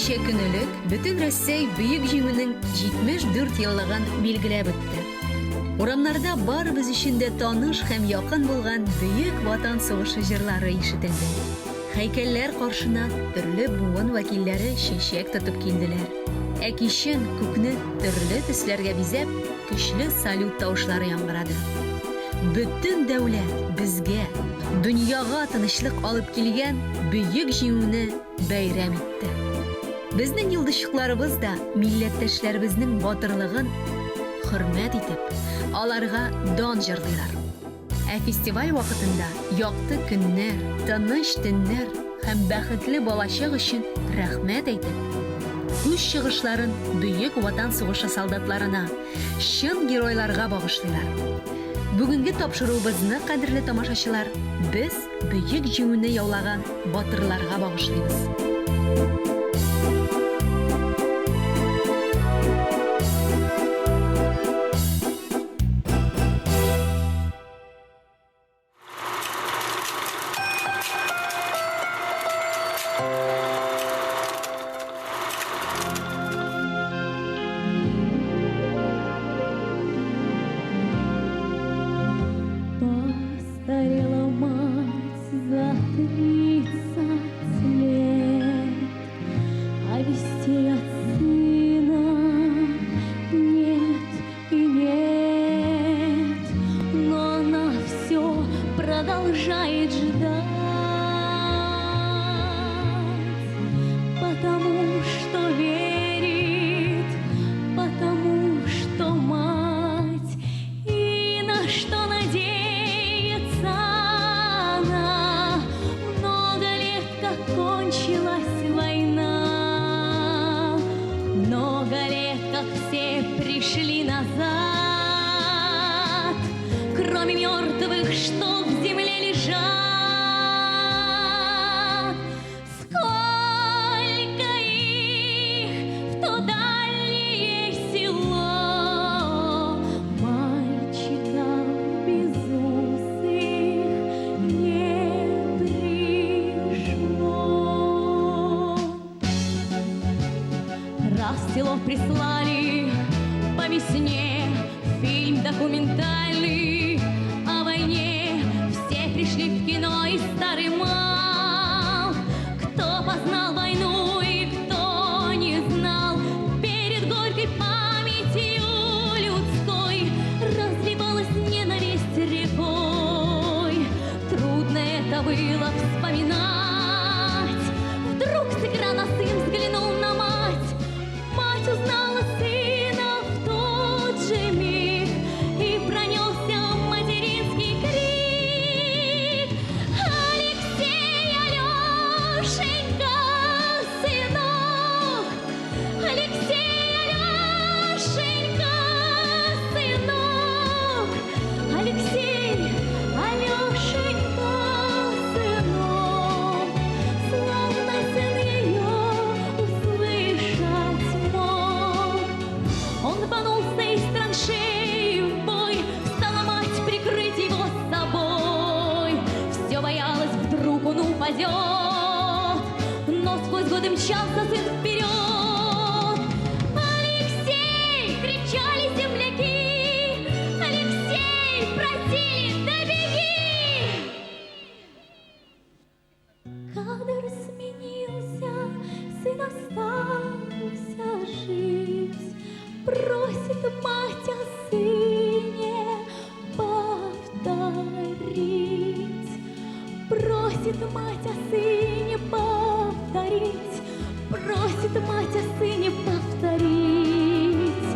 Нече көнелек бүтін Россия бүйік җиңүнең 74 еллыгын билгеләп үтте. Урамнарда барыбыз өчен дә таныш һәм якын булган бөек ватан сугышы җырлары ишетелде. Һәйкәлләр каршына төрле буын вәкилләре чәчәк тотып килделәр. Ә кичен күкне төрле төсләргә бизәп, көчле салют тавышлары яңгырады. Бүтән дәүләт безгә, дөньяга тынычлык алып килгән бөек җиңүне бәйрәм итте. Безнең йолдызчыкларыбыз да милләттәшләребезнең батырлыгын хөрмәт итеп, аларга дан җырлыйлар. Ә фестиваль вакытында якты көннәр, тыныч төннәр һәм бәхетле балачак өчен рәхмәт әйтеп, үз чыгышларын бөек ватан сугышы солдатларына, чын геройларга багышлыйлар. Бүгенге тапшыруыбызны, кадерле тамашачылар, без бөек җиңүне яулаган батырларга багышлыйбыз. Постарела мать за 30 лет, а вестей от сына нет и нет, но она все продолжает ждать, потому что верит, потому что мать, и на что надеется. Кончилась война, много лет, как все пришли назад, кроме мертвых, что в земле лежат. Сколько их в то дальнее село, мальчиков безусых не пришло. Раз в село прислали по весне фильм документальный о войне. Все пришли в кино, и старый мал. Кто познал войну и кто не знал, перед горькой памятью людской разливалась ненависть рекой. Трудно это было вспоминать. Вдруг с экрана сын взглянул на мать. Мать узнала сына в тот же миг, и пронесся материнский крик: Алексей, Алешенька, сынок! Алексей, Алешенька, сынок! Алексей, Алешенька, сынок! Словно сын ее услышать мог. Он рванулся из траншеи в бой, стала мать прикрыть его собой. Все боялась, вдруг он упадет, но сквозь годы мчался сын вперед. Алексей! Кричали земляки! Алексей! Просили, да беги! Кадр сменился, сын остался жить, просит мать о сыне повторить, просит мать о сыне повторить, просит мать о сыне повторить.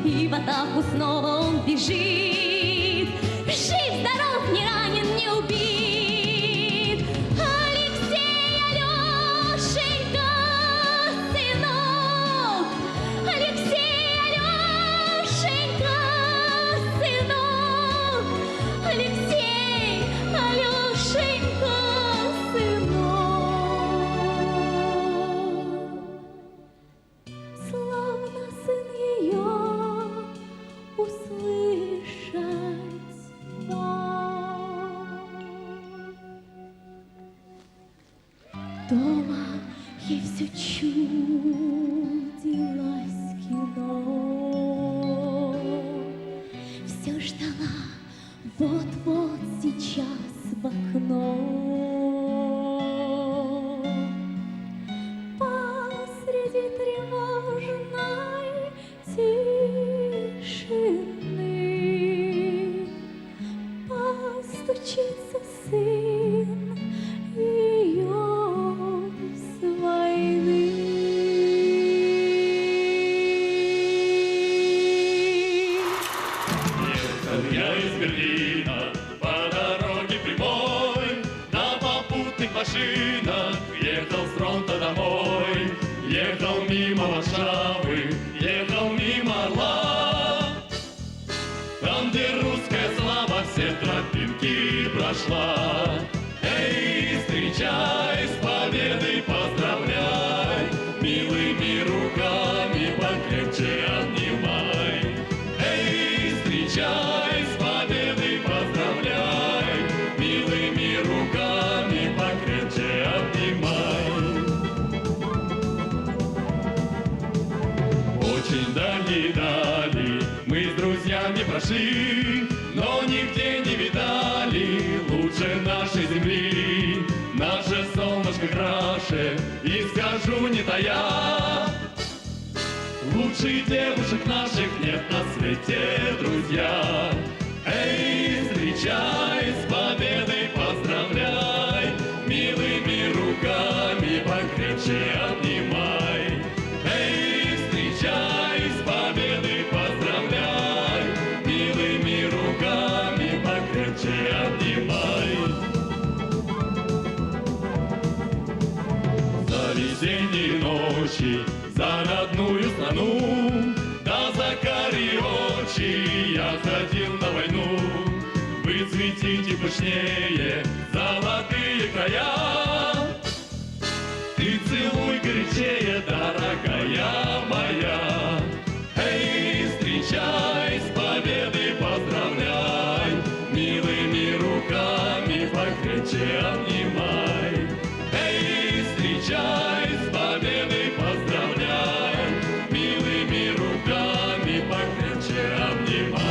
И в атаку снова он бежит, жив, здоров, не ранен, не убит. Алексей, Алешенька, сынок! Алексей, Алешенька, сынок! Алексей, Алешенька, сынок! Словно сын ее услышать мог. Дома ей все чудилось, ждала вот-вот сейчас в окно. Посреди тревожной тишины постучится сын ее с войны. Ехал я из Берлина по дороге прямой, на попутных машинах ехал с фронта домой. Ехал мимо Варшавы, ехал мимо Орла, там, где русская слава все тропинки прошла. Эй, встречай, с победой поздравляй, милыми руками покрепче обнимай. Эй, встречай, с победой поздравляй, милыми руками покрепче обнимай. Очень дали мы с друзьями прошли, но нигде не видали лучше нашей земли. Наше солнышко краше, и скажу не тая, лучше девушек наших нет на свете, друзья. Эй, встречай, с победой поздравляй, милыми руками покрепче обнимай. Эй, встречай, с победой поздравляй, милыми руками покрепче обнимай. За весенние ночи, за родную страну, до закари очи я ходил на войну. Вы цветите пышнее золотые края, ты целуй горячее, дорогая моя. Эй, встречай, с победой поздравляй, милыми руками покрепче обнимай. Эй, встречай, с победой поздравляй, милыми руками покрепче обнимай.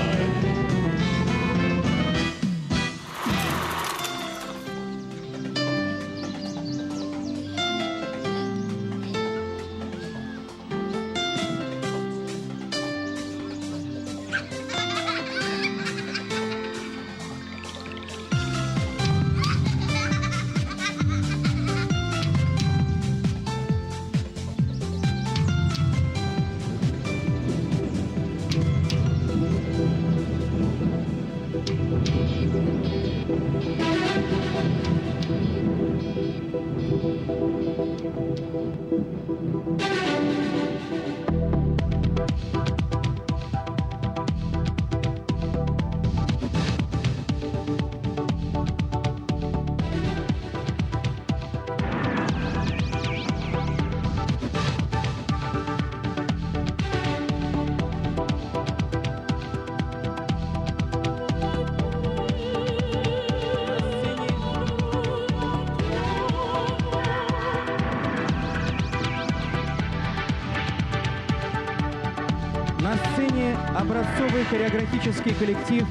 На сцене образцовый хореографический коллектив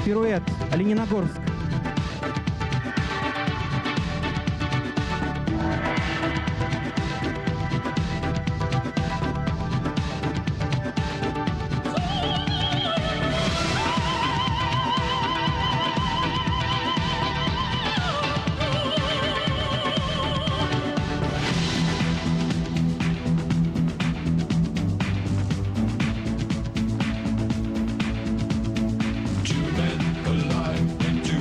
«Пируэт», Лениногорск. Two men alive into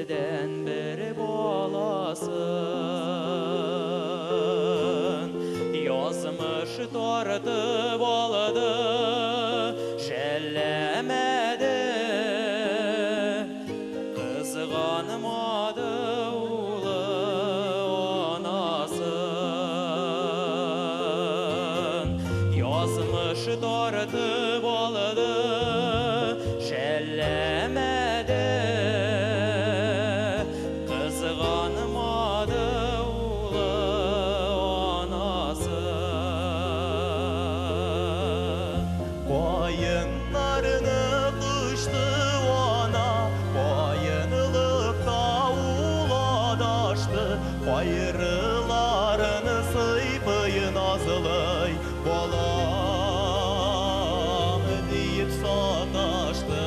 Birden bir bolasın Yazmış tortып oldu Jellemedi Kızganmadı ulu anasın Yazmış tortып oldu Jellemedi Kızganmadı ulu anası Boyunlarını kıştı ona Boyunlukta uladaştı Bayırlarını sıypıyın azılay Bolam deyip sataştı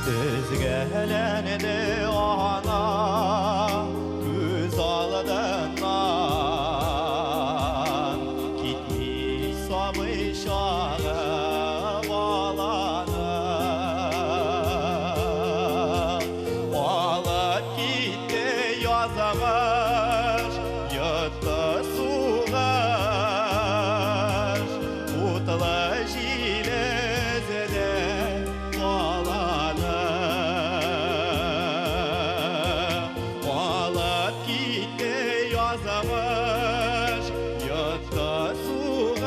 Düzgelendi ana Güz aldığından Gitmiş sabışağı balanı Alıp gitti yazmış Yıttı suğuş Utlu jilezede balanı Alıp gitti yazmış Yıttı suğuş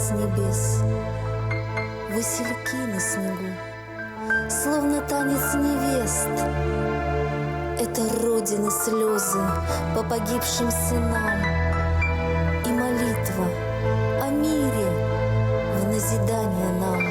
с небес. Васильки на снегу, словно танец невест. Это родины слезы по погибшим сынам и молитва о мире в назидание нам.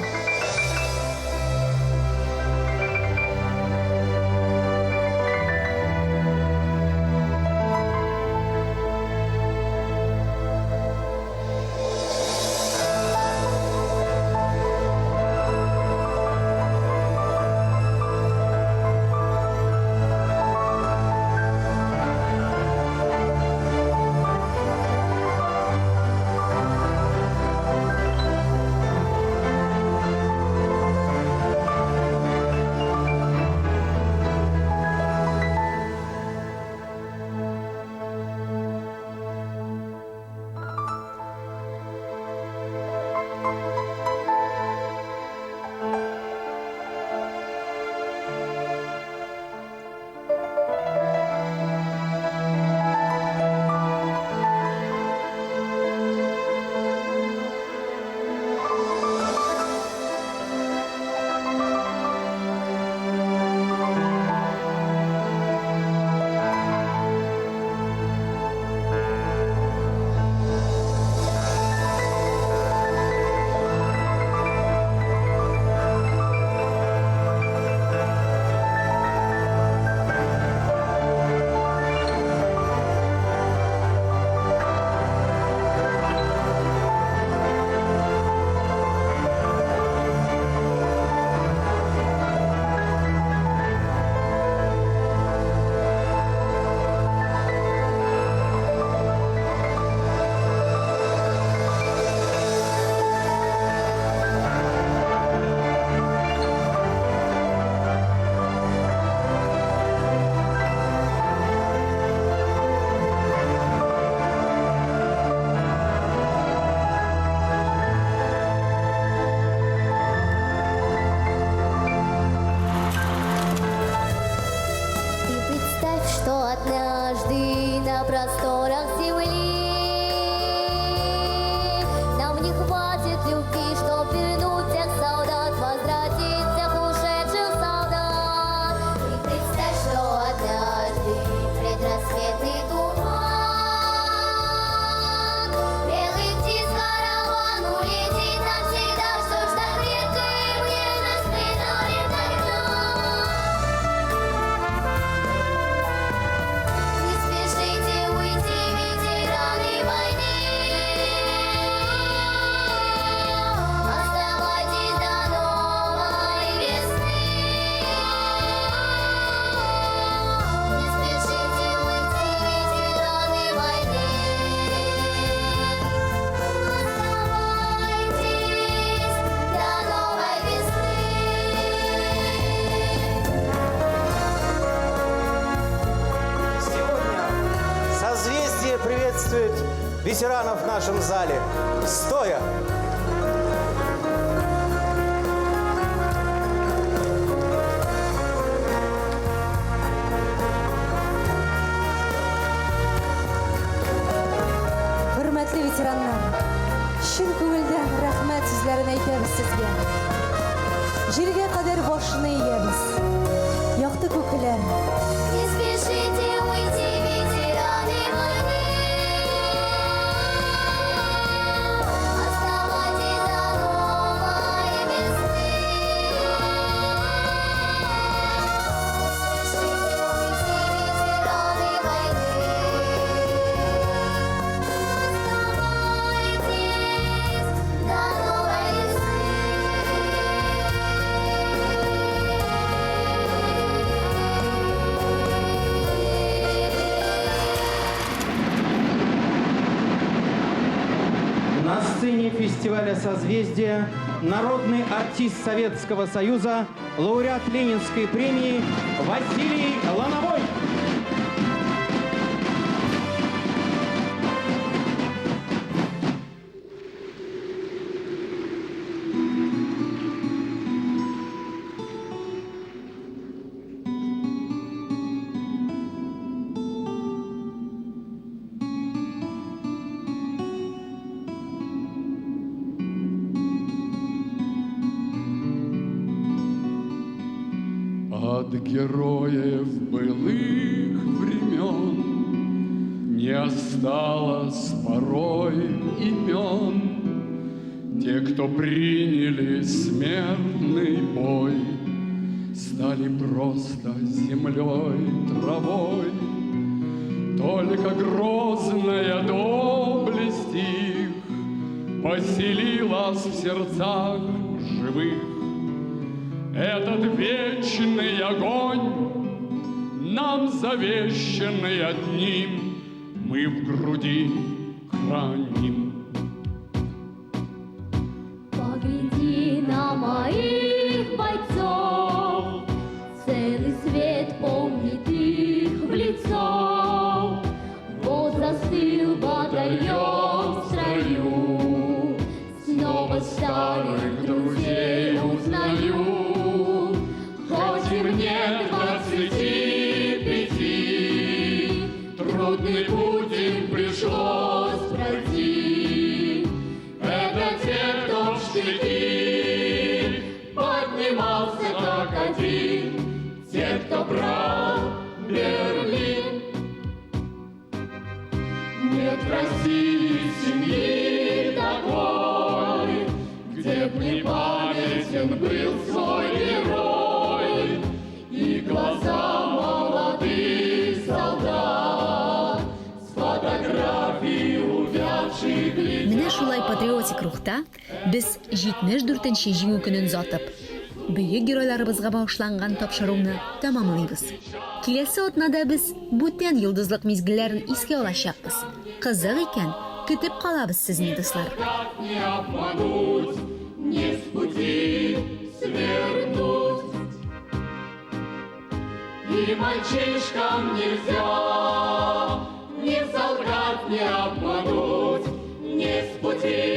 Однажды на просторах земли нам не хватит любви, чтоб вернуть тех солдат, возвратить всех ушедших солдат. И представь, что однажды предрассветный туман, белый птиц караван улетит навсегда. Что ж так редко им нежность подарит тогда? Спешите уйти, ветераны войны, оставайтесь до новой весны. Не спешите уйти, ветераны войны, оставайтесь до новой весны. Сегодня созвездие приветствует ветеранов в нашем зале. Стоя! Hürmetli veteranlar, chin ko'ngildan rahmat so'zlarini aytamiz sizga. Yerga qadar boshini egamiz. Yoqdi ko'klar. Не спешите уйти, ветераны войны, оставайтесь до новой весны. Не спешите уйти, ветераны войны, оставайтесь до новой весны. На сцене фестиваля «Созвездие» народный артист Советского Союза, лауреат Ленинской премии Василий Лановой. героев былых времен не осталось порой имен. Те, кто приняли смертный бой, стали просто землей, травой. Только грозная доблесть их поселилась в сердцах живых. Этот вечный огонь, нам завещанный одним, мы в груди храним. Погляди на моих бойцов, целый свет помнит их в лицо. Вот застыл батальон в строю, снова старых друзей узнаю. Хоть им нет 25, трудный путь им пришлось пройти. Это те, кто в штыки поднимался как один, те, кто брал Берлин. Нет в России семьи такой, где б не памятен был свой герой и глаза молодых солдат с фотографий увядших лиц. Менә шулай патриотик рухта без 74нче җиңү көнен затып, бөек геройларыбызга багышланган тапшыруны тәмамлыйбыз. Киләсе атнада без бүтән йолдызлык мизгелләрен искә алачакбыз. Кызык икән, көтеп калабыз сезне, дуслар. Как не обмануть, не с пути свернуть. И мальчишкам нельзя ни солгать, ни обмануть, не с пути